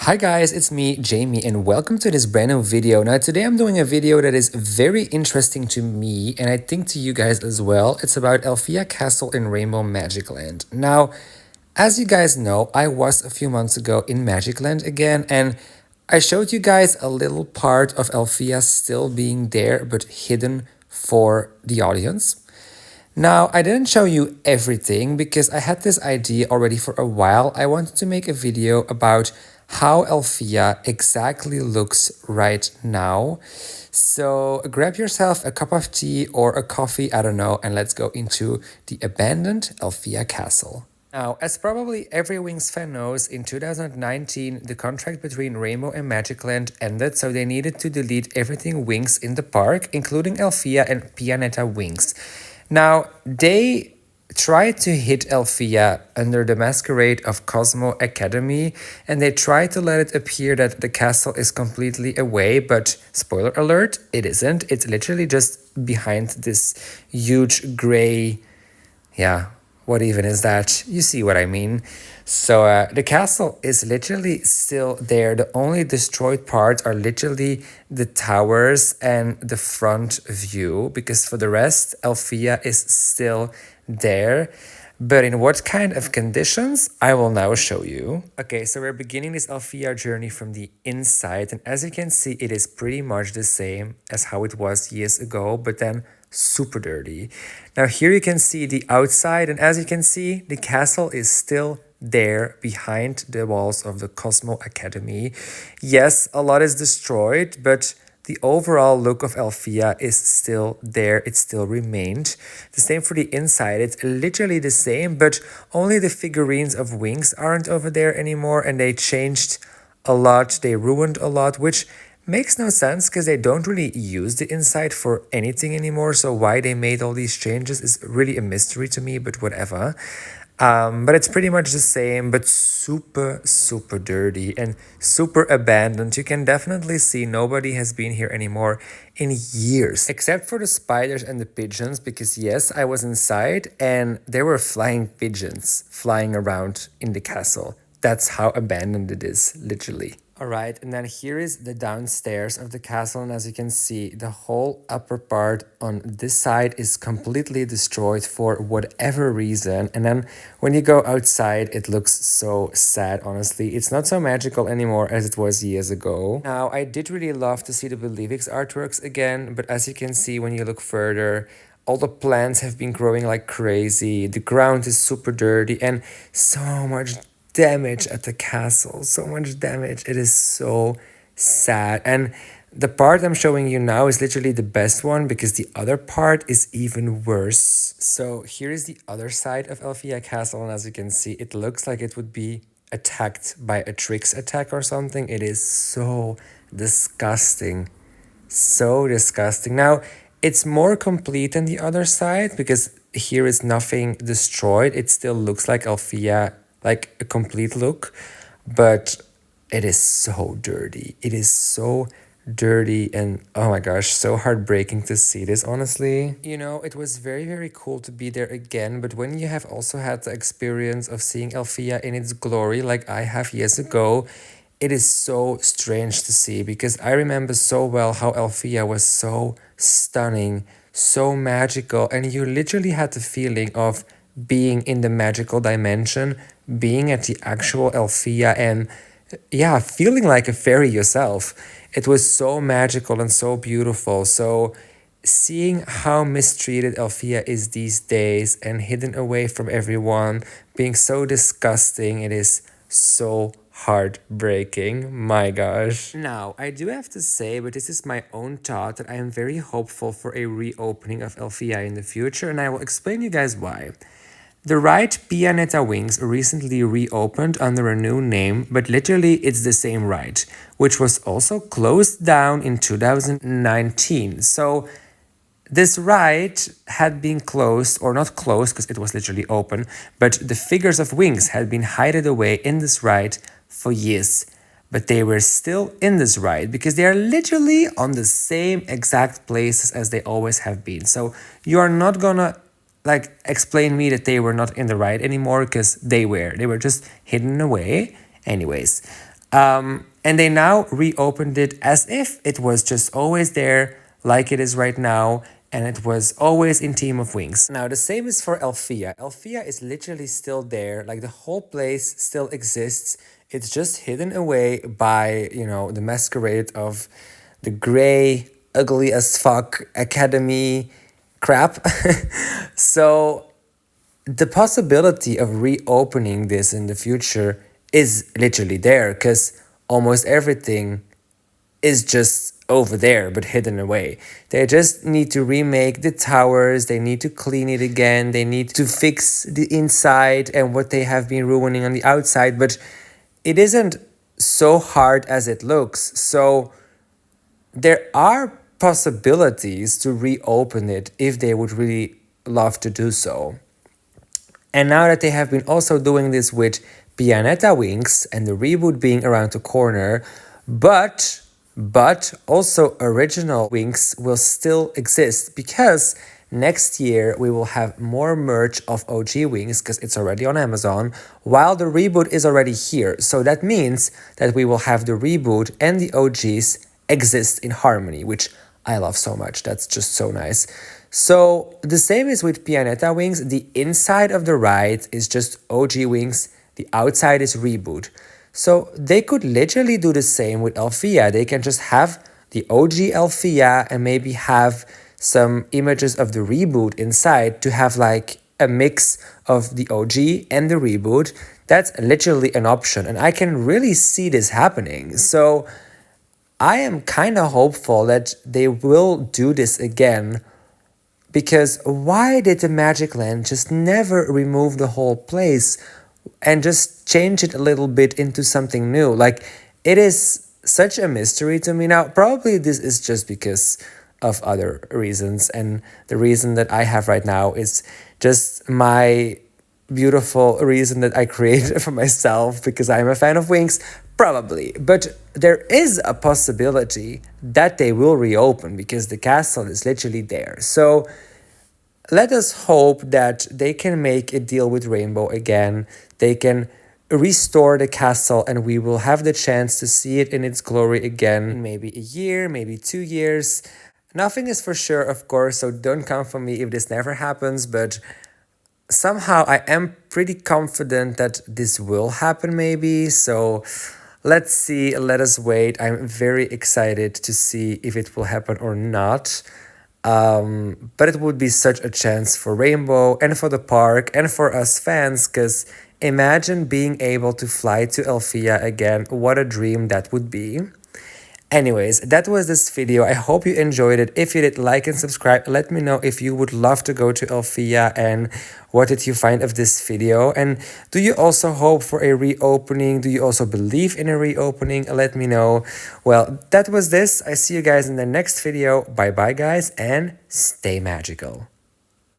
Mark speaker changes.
Speaker 1: Hi guys, it's me, Jamie, and welcome to this brand new video. Now today I'm doing a video that is very interesting to me, and I think to you guys as well. It's about Alfea Castle in Rainbow Magic Land. Now, as you guys know, I was a few months ago in Magic Land again, and I showed you guys a little part of Alfea still being there, but hidden for the audience. Now, I didn't show you everything because I had this idea already for a while. I wanted to make a video about how Alfea exactly looks right now. So grab yourself a cup of tea or a coffee, I don't know, and let's go into the abandoned Alfea Castle. Now, as probably every Winx fan knows, in 2019, the contract between Rainbow and Magic Land ended, so they needed to delete everything Winx in the park, including Alfea and Pianeta Winx. Now, they tried to hit Alfea under the masquerade of Cosmo Academy, and they tried to let it appear that the castle is completely away, but spoiler alert, it isn't. It's literally just behind this huge gray, what even is that? You see what I mean. So the castle is literally still there. The only destroyed parts are literally the towers and the front view, because for the rest, Alfea is still there. But in what kind of conditions, I will now show you. Okay, so we're beginning this Alfea journey from the inside, and as you can see, it is pretty much the same as how it was years ago, but then super dirty. Now here you can see the outside, and as you can see, the castle is still there behind the walls of the Cosmo Academy. Yes, a lot is destroyed, but the overall look of Alfea is still there. It still remained. The same for the inside. It's literally the same, but only the figurines of Winx aren't over there anymore, and they changed a lot. They ruined a lot, which makes no sense because they don't really use the inside for anything anymore. So why they made all these changes is really a mystery to me, but whatever. But it's pretty much the same, but super dirty and super abandoned. You can definitely see nobody has been here anymore in years, except for the spiders and the pigeons, because yes, I was inside and there were flying pigeons flying around in the castle. That's how abandoned it is, literally. Alright, and then here is the downstairs of the castle, and as you can see, the whole upper part on this side is completely destroyed for whatever reason. And then when you go outside, it looks so sad, honestly. It's not so magical anymore as it was years ago. Now, I did really love to see the Belivix artworks again, but as you can see when you look further, all the plants have been growing like crazy. The ground is super dirty and so much damage at the castle, so much damage. It is so sad. And the part I'm showing you now is literally the best one because the other part is even worse. So here is the other side of Alfea Castle, and as you can see, it looks like it would be attacked by a Trix attack or something. It is so disgusting. So disgusting. Now, it's more complete than the other side because here is nothing destroyed. It still looks like Alfea, like a complete look, but it is so dirty. It is so dirty and oh my gosh, so heartbreaking to see this, honestly. You know, it was very cool to be there again, but when you have also had the experience of seeing Alfea in its glory like I have years ago, it is so strange to see, because I remember so well how Alfea was so stunning, so magical, and you literally had the feeling of being in the magical dimension, being at the actual Alfea, and yeah, feeling like a fairy yourself. It was so magical and so beautiful. So seeing how mistreated Alfea is these days and hidden away from everyone, being so disgusting, it is so heartbreaking. My gosh. Now, I do have to say, but this is my own thought, that I am very hopeful for a reopening of Alfea in the future, and I will explain you guys why. The ride Pianeta Winx recently reopened under a new name, but literally it's the same ride, which was also closed down in 2019. So this ride had been closed, or not closed because it was literally open, but the figures of Winx had been hidden away in this ride for years. But they were still in this ride because they are literally on the same exact places as they always have been. So you are not gonna explain me that they were not in the ride anymore, because they were just hidden away. Anyways, And they now reopened it as if it was just always there, like it is right now, and it was always in Team of Winx. Now, the same is for Alfea. Alfea is literally still there, like the whole place still exists. It's just hidden away by, you know, the masquerade of the gray, ugly as fuck academy crap. So the possibility of reopening this in the future is literally there because almost everything is just over there but hidden away. They just need to remake the towers, they need to clean it again, they need to fix the inside and what they have been ruining on the outside, but it isn't so hard as it looks. So there are possibilities to reopen it if they would really love to do so. And now that they have been also doing this with Pianeta Winx and the reboot being around the corner, but also original Winx will still exist because next year we will have more merch of OG Winx because it's already on Amazon, while the reboot is already here. So that means that we will have the reboot and the OGs exist in harmony, which I love so much. That's just so nice. So the same is with Pianeta Winx. The inside of the ride is just OG Winx. The outside is reboot. So they could literally do the same with Alfea. They can just have the OG Alfea and maybe have some images of the reboot inside to have like a mix of the OG and the reboot. That's literally an option. And I can really see this happening. So I am kind of hopeful that they will do this again. Because why did the Magic Land just never remove the whole place and just change it a little bit into something new? Like, it is such a mystery to me now. Probably this is just because of other reasons. And the reason that I have right now is just my beautiful reason that I created for myself because I'm a fan of Winx. Probably. But there is a possibility that they will reopen because the castle is literally there. So let us hope that they can make a deal with Rainbow again. They can restore the castle and we will have the chance to see it in its glory again in maybe a year, maybe 2 years. Nothing is for sure, of course, so don't come for me if this never happens, but somehow I am pretty confident that this will happen maybe. So let's see, let us wait. I'm very excited to see if it will happen or not. But it would be such a chance for Rainbow and for the park and for us fans, because imagine being able to fly to Alfea again. What a dream that would be. Anyways, that was this video. I hope you enjoyed it. If you did, like and subscribe. Let me know if you would love to go to Alfea and what did you find of this video. And do you also hope for a reopening? Do you also believe in a reopening? Let me know. Well, that was this. I see you guys in the next video. Bye bye guys and stay magical.